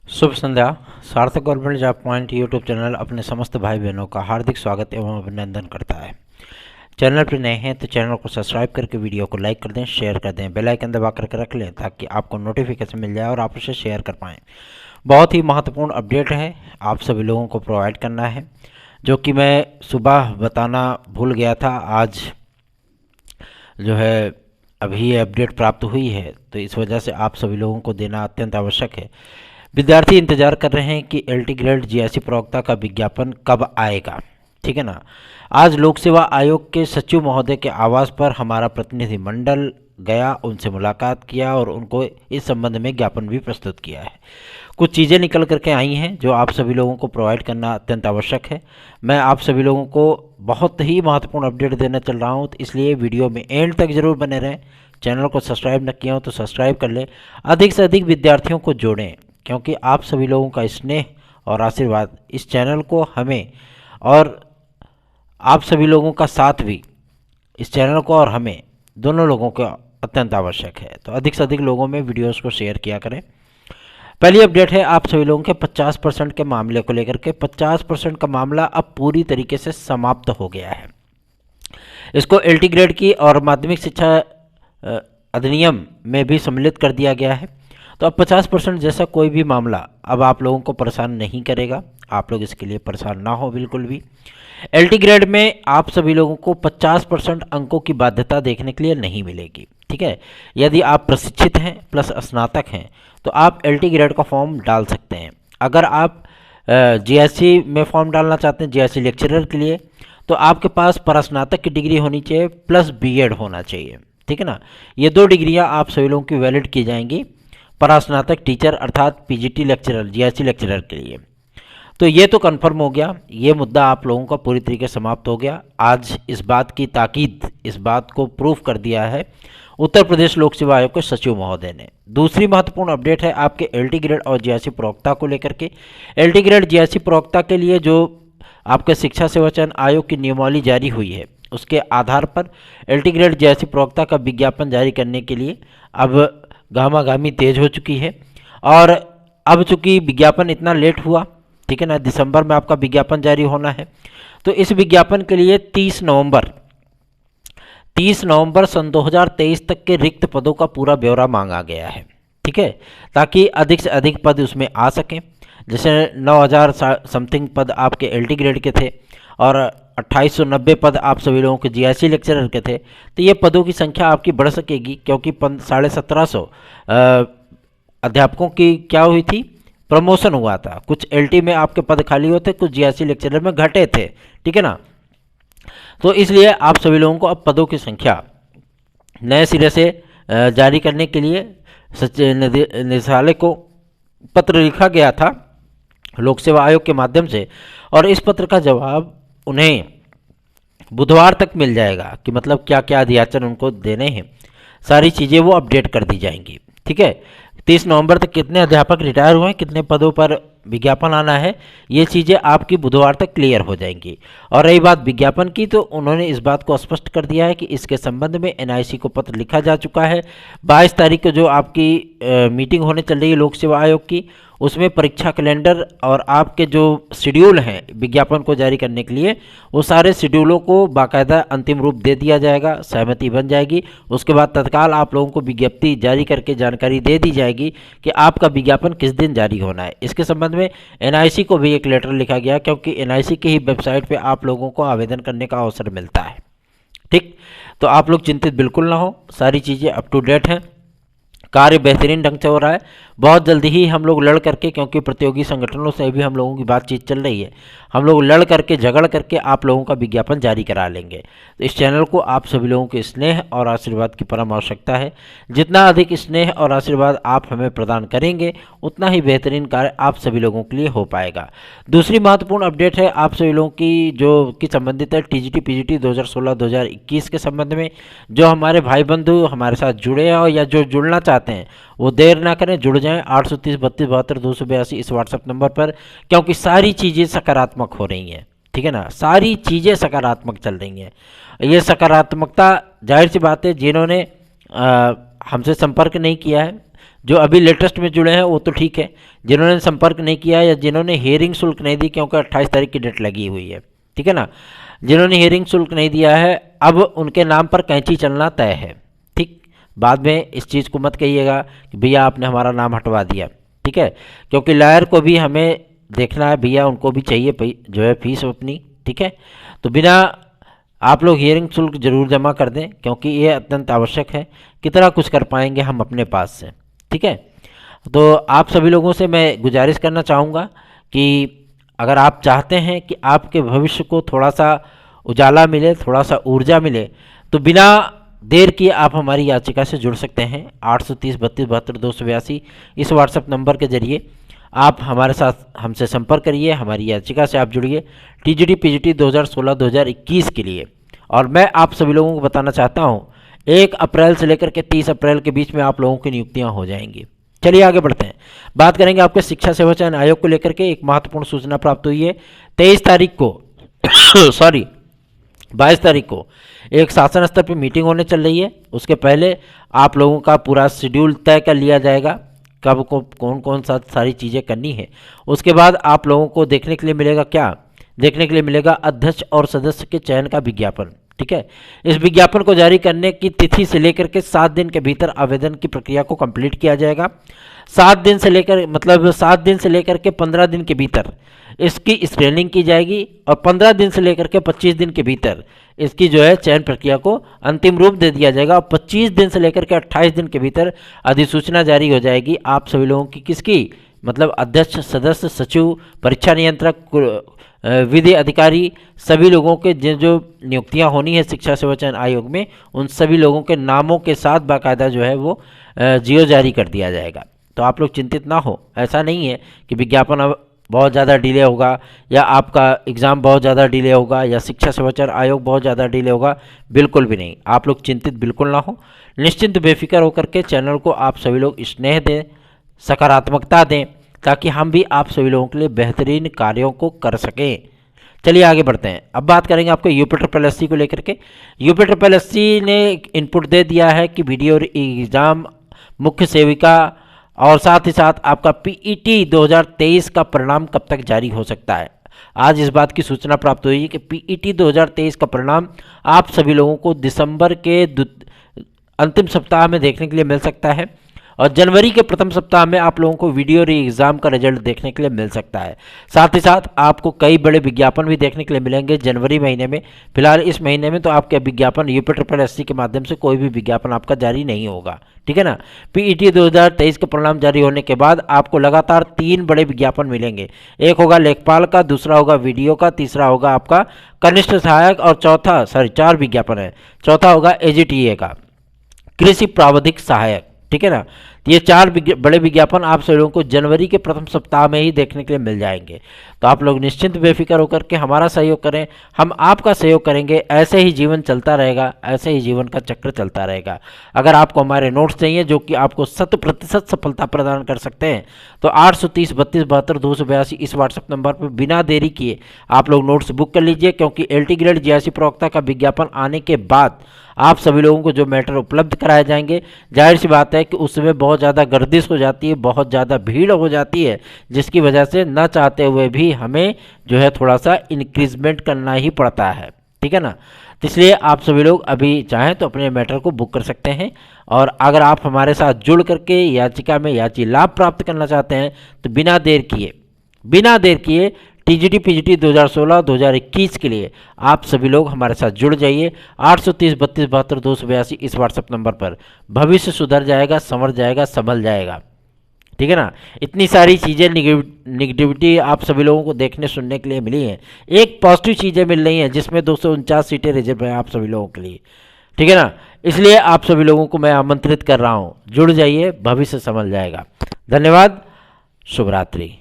शुभ संध्या। सार्थक government job point YouTube channel अपने समस्त भाई बहनों का हार्दिक स्वागत एवं अभिनंदन करता है। चैनल पर नए हैं तो चैनल को सब्सक्राइब करके वीडियो को लाइक कर दें, शेयर कर दें, बेल आइकन दबा करके रख लें ताकि आपको नोटिफिकेशन मिल जाए और आप उसे शेयर कर पाएँ। बहुत ही महत्वपूर्ण अपडेट है, आप सभी लोगों को प्रोवाइड करना है, जो कि मैं सुबह बताना भूल गया था। आज जो है अभी ये अपडेट प्राप्त हुई है, तो इस वजह से आप सभी लोगों को देना अत्यंत आवश्यक है। विद्यार्थी इंतजार कर रहे हैं कि एलटी ग्रेड जीआईसी प्रवक्ता का विज्ञापन कब आएगा, ठीक है ना। आज लोक सेवा आयोग के सचिव महोदय के आवास पर हमारा प्रतिनिधि मंडल गया, उनसे मुलाकात किया और उनको इस संबंध में ज्ञापन भी प्रस्तुत किया है। कुछ चीज़ें निकल करके आई हैं जो आप सभी लोगों को प्रोवाइड करना अत्यंत आवश्यक है। मैं आप सभी लोगों को बहुत ही महत्वपूर्ण अपडेट देना चल रहा हूँ, तो इसलिए वीडियो में एंड तक जरूर बने रहें। चैनल को सब्सक्राइब न किया हो तो सब्सक्राइब कर लें, अधिक से अधिक विद्यार्थियों को जोड़ें, क्योंकि आप सभी लोगों का स्नेह और आशीर्वाद इस चैनल को, हमें और आप सभी लोगों का साथ भी इस चैनल को और हमें दोनों लोगों का अत्यंत आवश्यक है। तो अधिक से अधिक लोगों में वीडियोस को शेयर किया करें। पहली अपडेट है आप सभी लोगों के 50% के मामले को लेकर के। 50% का मामला अब पूरी तरीके से समाप्त हो गया है। इसको एलटी ग्रेड की और माध्यमिक शिक्षा अधिनियम में भी सम्मिलित कर दिया गया है। तो अब 50% जैसा कोई भी मामला अब आप लोगों को परेशान नहीं करेगा। आप लोग इसके लिए परेशान ना हो बिल्कुल भी। एलटी ग्रेड में आप सभी लोगों को 50% अंकों की बाध्यता देखने के लिए नहीं मिलेगी, ठीक है। यदि आप प्रशिक्षित हैं प्लस स्नातक हैं तो आप एलटी ग्रेड का फॉर्म डाल सकते हैं। अगर आप जीआईसी में फॉर्म डालना चाहते हैं जीआईसी लेक्चरर के लिए, तो आपके पास परास्नातक की डिग्री होनी चाहिए प्लस बीएड होना चाहिए, ठीक है ना। ये दो डिग्रियां आप सभी लोगों की वैलिड की जाएंगी परास्नातक टीचर अर्थात पीजीटी लेक्चरर, जीआईसी लेक्चरर के लिए। तो ये तो कंफर्म हो गया, ये मुद्दा आप लोगों का पूरी तरीके से समाप्त हो गया। आज इस बात की ताकीद, इस बात को प्रूफ कर दिया है उत्तर प्रदेश लोक सेवा आयोग के सचिव महोदय ने। दूसरी महत्वपूर्ण अपडेट है आपके एलटी ग्रेड और जीआईसी प्रवक्ता को लेकर के। एलटी ग्रेड जीआईसी प्रवक्ता के लिए जो आपके शिक्षा सेवा चयन आयोग की नियमावली जारी हुई है, उसके आधार पर एलटी ग्रेड जीआईसी प्रवक्ता का विज्ञापन जारी करने के लिए अब गामागामी तेज हो चुकी है। और अब चूंकि विज्ञापन इतना लेट हुआ, ठीक है ना, दिसंबर में आपका विज्ञापन जारी होना है, तो इस विज्ञापन के लिए 30 नवंबर सन 2023 तक के रिक्त पदों का पूरा ब्यौरा मांगा गया है, ठीक है, ताकि अधिक से अधिक पद उसमें आ सकें। जैसे 9000 समथिंग पद आपके एलटी ग्रेड के थे और 2890 पद आप सभी लोगों के जीआईसी लेक्चरर के थे। तो ये पदों की संख्या आपकी बढ़ सकेगी, क्योंकि 1750 अध्यापकों की क्या हुई थी, प्रमोशन हुआ था। कुछ एलटी में आपके पद खाली होते, कुछ जीआईसी लेक्चरर में घटे थे, ठीक है ना। तो इसलिए आप सभी लोगों को अब पदों की संख्या नए सिरे से जारी करने के लिए निदेशालय को पत्र लिखा गया था लोक सेवा आयोग के माध्यम से, और इस पत्र का जवाब उन्हें बुधवार तक मिल जाएगा कि मतलब क्या क्या अध्याचन उनको देने हैं, सारी चीज़ें वो अपडेट कर दी जाएंगी, ठीक है। 30 नवंबर तक कितने अध्यापक रिटायर हुए हैं, कितने पदों पर विज्ञापन आना है, ये चीज़ें आपकी बुधवार तक क्लियर हो जाएंगी। और रही बात विज्ञापन की, तो उन्होंने इस बात को स्पष्ट कर दिया है कि इसके संबंध में एनआईसी को पत्र लिखा जा चुका है। 22 तारीख को जो आपकी मीटिंग होने चल रही है लोक सेवा आयोग की, उसमें परीक्षा कैलेंडर और आपके जो शेड्यूल हैं विज्ञापन को जारी करने के लिए, वो सारे शेड्यूलों को बाकायदा अंतिम रूप दे दिया जाएगा, सहमति बन जाएगी। उसके बाद तत्काल आप लोगों को विज्ञप्ति जारी करके जानकारी दे दी जाएगी कि आपका विज्ञापन किस दिन जारी होना है। इसके संबंध में एनआईसी को भी एक लेटर लिखा गया, क्योंकि एनआईसी की ही वेबसाइट पर आप लोगों को आवेदन करने का अवसर मिलता है, ठीक। तो आप लोग चिंतित बिल्कुल ना हो, सारी चीज़ें अप टू डेट हैं, कार्य बेहतरीन ढंग से हो रहा है। बहुत जल्दी ही हम लोग लड़ करके, क्योंकि प्रतियोगी संगठनों से भी हम लोगों की बातचीत चल रही है, हम लोग लड़ करके झगड़ करके आप लोगों का विज्ञापन जारी करा लेंगे। तो इस चैनल को आप सभी लोगों के स्नेह और आशीर्वाद की परम आवश्यकता है। जितना अधिक स्नेह और आशीर्वाद आप हमें प्रदान करेंगे, उतना ही बेहतरीन कार्य आप सभी लोगों के लिए हो पाएगा। दूसरी महत्वपूर्ण अपडेट है आप सभी लोगों की, जो कि संबंधित है टीजीटी पीजीटी 2016-2021 के संबंध में। जो हमारे भाई बंधु हमारे साथ जुड़े हैं और या जो जुड़ना चाहते हैं, वो देर ना करें, जुड़ जाएं 830 32 72 282 इस व्हाट्सएप नंबर पर, क्योंकि सारी चीज़ें सकारात्मक हो रही हैं, ठीक है ना। सारी चीज़ें सकारात्मक चल रही हैं। ये सकारात्मकता जाहिर सी बात है, जिन्होंने हमसे संपर्क नहीं किया है, जो अभी लेटेस्ट में जुड़े हैं वो तो ठीक है, जिन्होंने संपर्क नहीं किया या जिन्होंने हियरिंग शुल्क नहीं दी, क्योंकि 28 तारीख की डेट लगी हुई है, ठीक है ना, जिन्होंने हियरिंग शुल्क नहीं दिया है अब उनके नाम पर कैंची चलना तय है। ठीक, बाद में इस चीज़ को मत कहिएगा कि भैया आपने हमारा नाम हटवा दिया, ठीक है, क्योंकि लॉयर को भी हमें देखना है भैया, उनको भी चाहिए जो है फीस अपनी, ठीक है। तो बिना आप लोग हियरिंग शुल्क जरूर जमा कर दें, क्योंकि ये अत्यंत आवश्यक है। कितना कुछ कर पाएंगे हम अपने पास से, ठीक है। तो आप सभी लोगों से मैं गुजारिश करना चाहूँगा कि अगर आप चाहते हैं कि आपके भविष्य को थोड़ा सा उजाला मिले, थोड़ा सा ऊर्जा मिले, तो बिना देर किए आप हमारी याचिका से जुड़ सकते हैं। 830-32-72-282 इस व्हाट्सएप नंबर के जरिए आप हमारे साथ हमसे संपर्क करिए, हमारी याचिका से आप जुड़िए टीजीटी पीजीटी 2016-2021 के लिए। और मैं आप सभी लोगों को बताना चाहता हूं 1 अप्रैल से लेकर के 30 अप्रैल के बीच में आप लोगों की नियुक्तियां हो जाएंगी। चलिए आगे बढ़ते हैं, बात करेंगे आपके शिक्षा सेवा चयन आयोग को लेकर के। एक महत्वपूर्ण सूचना प्राप्त हुई है 23 तारीख को 22 तारीख को एक शासन स्तर पर मीटिंग होने चल रही है। उसके पहले आप लोगों का पूरा शेड्यूल तय कर लिया जाएगा, कब को कौन कौन सा सारी चीज़ें करनी है। उसके बाद आप लोगों को देखने के लिए मिलेगा, क्या देखने के लिए मिलेगा, अध्यक्ष और सदस्य के चयन का विज्ञापन, ठीक है। इस विज्ञापन को जारी करने की तिथि से लेकर के 7 दिन के भीतर आवेदन की प्रक्रिया को कंप्लीट किया जाएगा। 7 दिन से लेकर के 15 दिन के भीतर इसकी स्क्रीनिंग की जाएगी और 15 दिन से लेकर के 25 दिन के भीतर इसकी जो है चयन प्रक्रिया को अंतिम रूप दे दिया जाएगा और 25 दिन से लेकर के 28 दिन के भीतर अधिसूचना जारी हो जाएगी आप सभी लोगों की, किसकी, मतलब अध्यक्ष, सदस्य, सचिव, परीक्षा नियंत्रक, विधि अधिकारी, सभी लोगों के जो नियुक्तियां होनी है शिक्षा सेवा चयन आयोग में, उन सभी लोगों के नामों के साथ बाकायदा जो है वो जियो जारी कर दिया जाएगा। तो आप लोग चिंतित ना हो, ऐसा नहीं है कि विज्ञापन अब बहुत ज़्यादा डिले होगा या आपका एग्ज़ाम बहुत ज़्यादा डिले होगा या शिक्षा सेवा चयन आयोग बहुत ज़्यादा डिले होगा, बिल्कुल भी नहीं। आप लोग चिंतित बिल्कुल ना हो, निश्चिंत बेफिक्र होकर के चैनल को आप सभी लोग स्नेह दें, सकारात्मकता दें, ताकि हम भी आप सभी लोगों के लिए बेहतरीन कार्यों को कर सकें। चलिए आगे बढ़ते हैं, अब बात करेंगे आपको यूपीएससी को लेकर के। यूपीएससी ने इनपुट दे दिया है कि वीडियो एग्ज़ाम, मुख्य सेविका और साथ ही साथ आपका पीईटी 2023 का परिणाम कब तक जारी हो सकता है। आज इस बात की सूचना प्राप्त हुई है कि पीईटी 2023 का परिणाम आप सभी लोगों को दिसंबर के अंतिम सप्ताह में देखने के लिए मिल सकता है और जनवरी के प्रथम सप्ताह में आप लोगों को वीडियो री एग्ज़ाम का रिजल्ट देखने के लिए मिल सकता है। साथ ही साथ आपको कई बड़े विज्ञापन भी देखने के लिए मिलेंगे जनवरी महीने में। फिलहाल इस महीने में तो आपके विज्ञापन यूपीएससी के माध्यम से कोई भी विज्ञापन आपका जारी नहीं होगा, ठीक है ना। पीईटी 2023 के परिणाम जारी होने के बाद आपको लगातार 3 बड़े विज्ञापन मिलेंगे। एक होगा लेखपाल का, दूसरा होगा वीडियो का, तीसरा होगा आपका कनिष्ठ सहायक और 4 विज्ञापन है, चौथा होगा एजीटीए का, कृषि प्रावधिक सहायक, ठीक है ना। ये 4 बड़े विज्ञापन आप सभी लोगों को जनवरी के प्रथम सप्ताह में ही देखने के लिए मिल जाएंगे। तो आप लोग निश्चिंत बेफिक्र होकर के हमारा सहयोग करें, हम आपका सहयोग करेंगे। ऐसे ही जीवन चलता रहेगा, ऐसे ही जीवन का चक्र चलता रहेगा। अगर आपको हमारे नोट्स चाहिए जो कि आपको 100% सफलता प्रदान कर सकते हैं, तो 830-32-72-282 इस व्हाट्सएप नंबर पर बिना देरी किए आप लोग नोट्स बुक कर लीजिए, क्योंकि एलटी ग्रेड जीआईसी प्रवक्ता का विज्ञापन आने के बाद आप सभी लोगों को जो मैटर उपलब्ध कराए जाएंगे, जाहिर सी बात है कि उसमें बहुत ज़्यादा गर्दिश हो जाती है, बहुत ज़्यादा भीड़ हो जाती है, जिसकी वजह से न चाहते हुए भी हमें जो है थोड़ा सा इंक्रीजमेंट करना ही पड़ता है, ठीक है ना। तो इसलिए आप सभी लोग अभी चाहें तो अपने मैटर को बुक कर सकते हैं। और अगर आप हमारे साथ जुड़ करके याचिका में याची लाभ प्राप्त करना चाहते हैं तो बिना देर किए टीजीटी पीजीटी 2016-2021 के लिए आप सभी लोग हमारे साथ जुड़ जाइए 830-32-72-282 इस व्हाट्सएप नंबर पर। भविष्य सुधर जाएगा, संवर जाएगा, संभल जाएगा, ठीक है ना। इतनी सारी चीज़ें निगेटिविटी आप सभी लोगों को देखने सुनने के लिए मिली हैं, एक पॉजिटिव चीज़ें मिल रही हैं जिसमें 249 सीटें रिजर्व हैं आप सभी लोगों के लिए, ठीक है ना। इसलिए आप सभी लोगों को मैं आमंत्रित कर रहा हूँ, जुड़ जाइए, भविष्य संभल जाएगा। धन्यवाद, शुभ रात्रि।